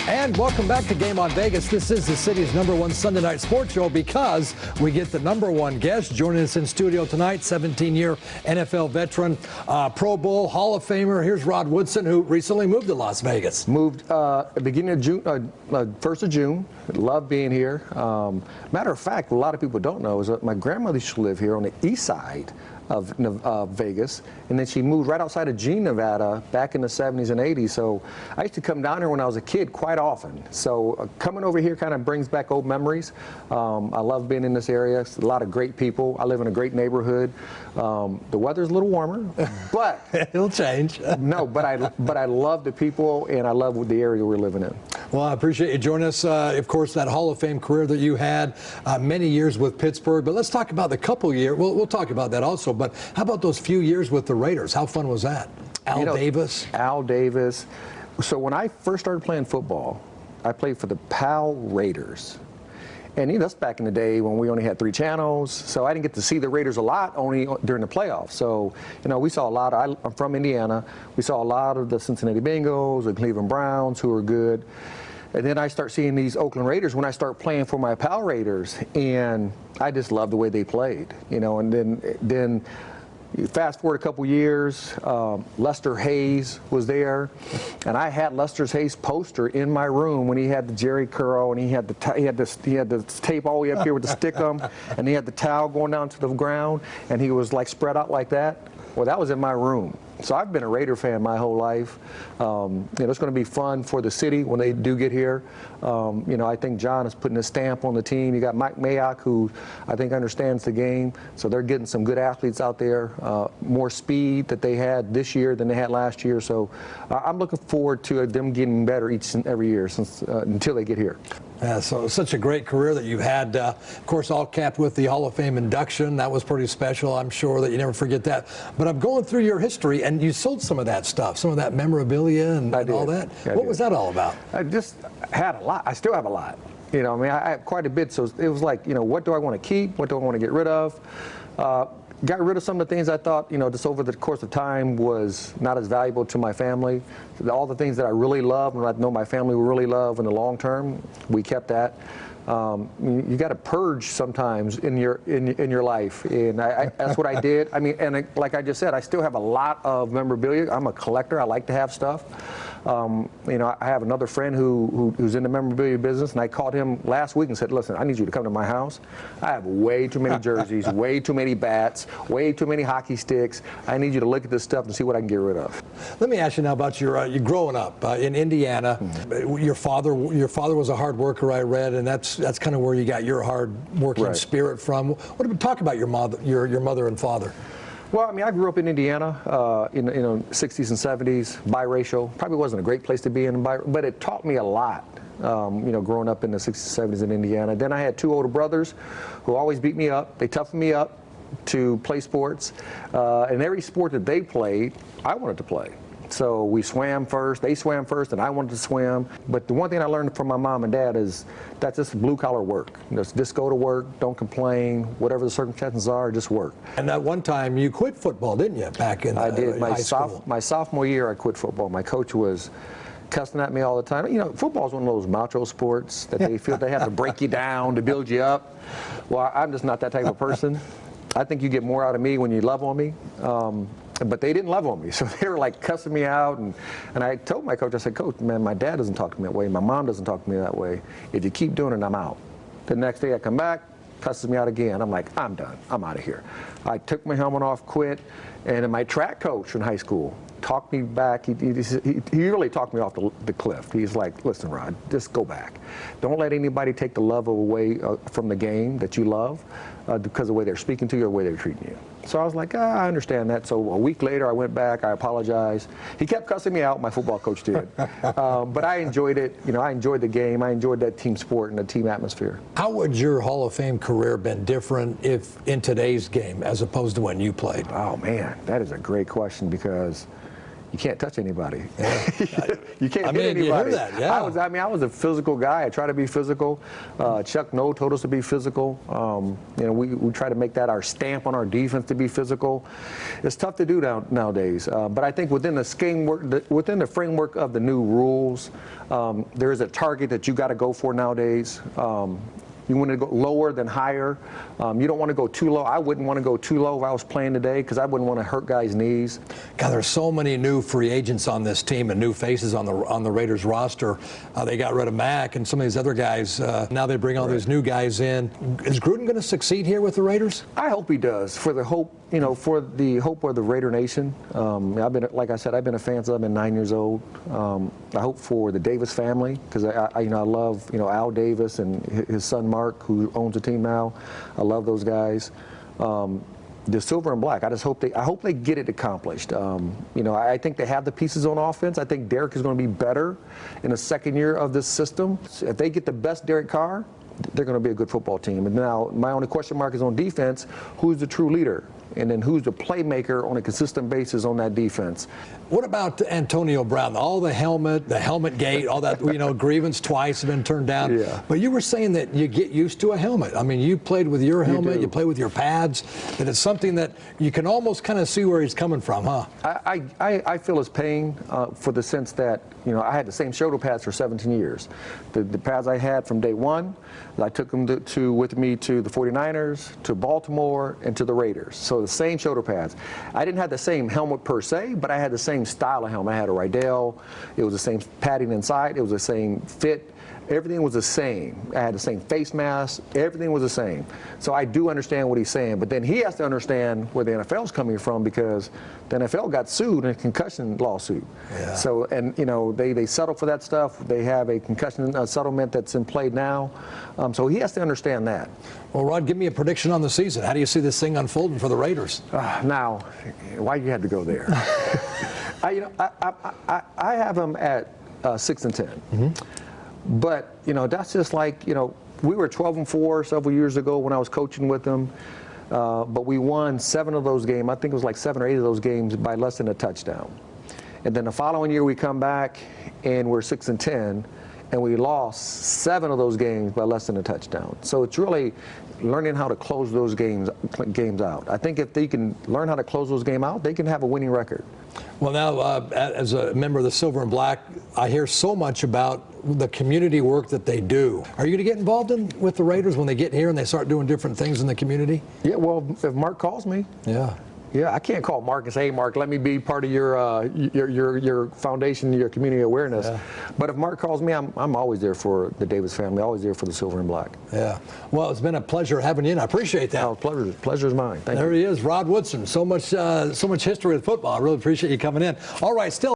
And welcome back to Game on Vegas. This is the city's #1 Sunday night sports show because we get the #1 guest joining us in studio tonight, 17-year NFL veteran, Pro Bowl Hall of Famer. Here's Rod Woodson, who recently moved to Las Vegas. Moved at the beginning of June, 1st of June. Love being here. Matter of fact, a lot of people don't know is that my grandmother used to live here on the east side of Vegas, and then she moved right outside of Jean, Nevada back in the 70s and 80s. So I used to come down here when I was a kid quite often. So coming over here kind of brings back old memories. I love being in this area. It's a lot of great people. I live in a great neighborhood. The weather's a little warmer, but it'll change. No, but I love the people, and I love the area we're living in. Well, I appreciate you joining us. Of course, that Hall of Fame career that you had, many years with Pittsburgh. But let's talk about the couple years. We'll talk about that also. But how about those few years with the Raiders? How fun was that? Al Davis. Al Davis. So when I first started playing football, I played for the Pal Raiders. And that's back in the day when we only had 3 channels. So I didn't get to see the Raiders a lot, only during the playoffs. So, we saw a lot. I'm from Indiana. We saw a lot of the Cincinnati Bengals, the Cleveland Browns, who were good. And then I start seeing these Oakland Raiders when I start playing for my Pal Raiders, and I just love the way they played, And then you fast forward a couple years, Lester Hayes was there, and I had Lester Hayes' poster in my room when he had the Jerry curl, and he had the tape all the way up here with the stickum, and he had the towel going down to the ground, and he was like spread out like that. Well, that was in my room. So I've been a Raider fan my whole life. It's going to be fun for the city when they do get here. I think John is putting a stamp on the team. You got Mike Mayock, who I think understands the game. So they're getting some good athletes out there, more speed that they had this year than they had last year. So I'm looking forward to them getting better each and every year until they get here. Yeah, so such a great career that you've had. Of course, all capped with the Hall of Fame induction. That was pretty special. I'm sure that you never forget that. But I'm going through your history, and you sold some of that stuff, some of that memorabilia and all that. What was that all about? I just had a lot. I still have a lot. I have quite a bit. So it was like, what do I want to keep? What do I want to get rid of? Got rid of some of the things I thought, just over the course of time was not as valuable to my family. All the things that I really love and I know my family will really love in the long term, we kept that. You got to purge sometimes in your life, and that's what I did. Like I just said, I still have a lot of memorabilia. I'm a collector. I like to have stuff. I have another friend who's in the memorabilia business, and I called him last week and said, listen, I need you to come to my house. I have way too many jerseys, way too many bats, way too many hockey sticks. I need you to look at this stuff and see what I can get rid of. Let me ask you now about your growing up in Indiana. Mm-hmm. Your father was a hard worker, I read, and that's kind of where you got your hard working spirit from. Talk about your mother and father. Well, I grew up in Indiana in the 60s and 70s, biracial. Probably wasn't a great place to be in, but it taught me a lot, growing up in the 60s and 70s in Indiana. Then I had 2 older brothers who always beat me up. They toughened me up to play sports. And every sport that they played, I wanted to play. So we swam first, they swam first, and I wanted to swim. But the one thing I learned from my mom and dad is that's just blue-collar work. Just go to work, don't complain, whatever the circumstances are, just work. And at one time, you quit football, didn't you, back in I did. high school? My sophomore year, I quit football. My coach was cussing at me all the time. Football is one of those macho sports that they feel they have to break you down to build you up. Well, I'm just not that type of person. I think you get more out of me when you love on me. But they didn't love on me, so they were like cussing me out, and I told my coach, I said, Coach, man, my dad doesn't talk to me that way, my mom doesn't talk to me that way. If you keep doing it, I'm out. The next day I come back, cusses me out again. I'm like, I'm done, I'm out of here. I took my helmet off, quit, and then my track coach in high school talked me back. He really talked me off the cliff. He's like, listen, Rod, just go back. Don't let anybody take the love away from the game that you love because of the way they're speaking to you or the way they're treating you. So I was like, I understand that. So a week later, I went back. I apologized. He kept cussing me out. My football coach did. But I enjoyed it. I enjoyed the game. I enjoyed that team sport and the team atmosphere. How would your Hall of Fame career been different if in today's game as opposed to when you played? Oh, man, that is a great question because you can't touch anybody. Yeah. You can't hit anybody. You hear that, yeah. I was a physical guy. I try to be physical. Chuck Noll told us to be physical. You know, we try to make that our stamp on our defense to be physical. It's tough to do nowadays, but I think within the framework of the new rules, there is a target that you got to go for nowadays. You want to go lower than higher. You don't want to go too low. I wouldn't want to go too low if I was playing today because I wouldn't want to hurt guys' knees. God, there's so many new free agents on this team and new faces on the Raiders roster. They got rid of Mack and some of these other guys. Now they bring all these new guys in. Is Gruden going to succeed here with the Raiders? I hope he does. For the hope, you know, for the hope of the Raider Nation. I've been, like I said, I've been a fan since I've been 9 years old. I hope for the Davis family because I love, you know, Al Davis and his son Mark, who owns the team now. I love those guys. The silver and black. I hope they get it accomplished. You know, I think they have the pieces on offense. I think Derek is going to be better in the second year of this system. If they get the best Derek Carr, they're going to be a good football team. And now my only question mark is on defense. Who's the true leader? And then who's the playmaker on a consistent basis on that defense? What about Antonio Brown? All the helmet gate, all that, you know, grievance twice have been turned down. Yeah. But you were saying that you get used to a helmet. I mean, you played with your helmet, you play with your pads, that it's something that you can almost kind of see where he's coming from, huh? I feel his pain for the sense that, you know, I had the same shoulder pads for 17 years. The pads I had from day one, I took them with me to the 49ers, to Baltimore, and to the Raiders. So the same shoulder pads. I didn't have the same helmet per se, but I had the same style of helmet. I had a Rydell. It was the same padding inside. It was the same fit. Everything was the same. I had the same face mask. Everything was the same. So I do understand what he's saying. But then he has to understand where the NFL is coming from because the NFL got sued in a concussion lawsuit. Yeah. So, and, you know, they settled for that stuff. They have a concussion settlement that's in play now. So he has to understand that. Well, Rod, give me a prediction on the season. How do you see this thing unfolding for the Raiders? Now, why you had to go there? I have them at 6-10. Mm-hmm. But, you know, that's just like, you know, we were 12-4 several years ago when I was coaching with them. But we won 7 of those games. I think it was like 7 or 8 of those games by less than a touchdown. And then the following year we come back and we're 6-10. And we lost 7 of those games by less than a touchdown. So it's really learning how to close those games out. I think if they can learn how to close those games out, they can have a winning record. Well, now, as a member of the Silver and Black, I hear so much about the community work that they do. Are you going to get involved with the Raiders when they get here and they start doing different things in the community? Yeah, well, if Mark calls me. Yeah. Yeah, I can't call Mark and say, hey, Mark, let me be part of your foundation, your community awareness. Yeah. But if Mark calls me, I'm always there for the Davis family, always there for the Silver and Black. Yeah. Well, it's been a pleasure having you in. I appreciate that. Oh, pleasure's mine. Thank you. There he is, Rod Woodson. So much history with football. I really appreciate you coming in. All right, still.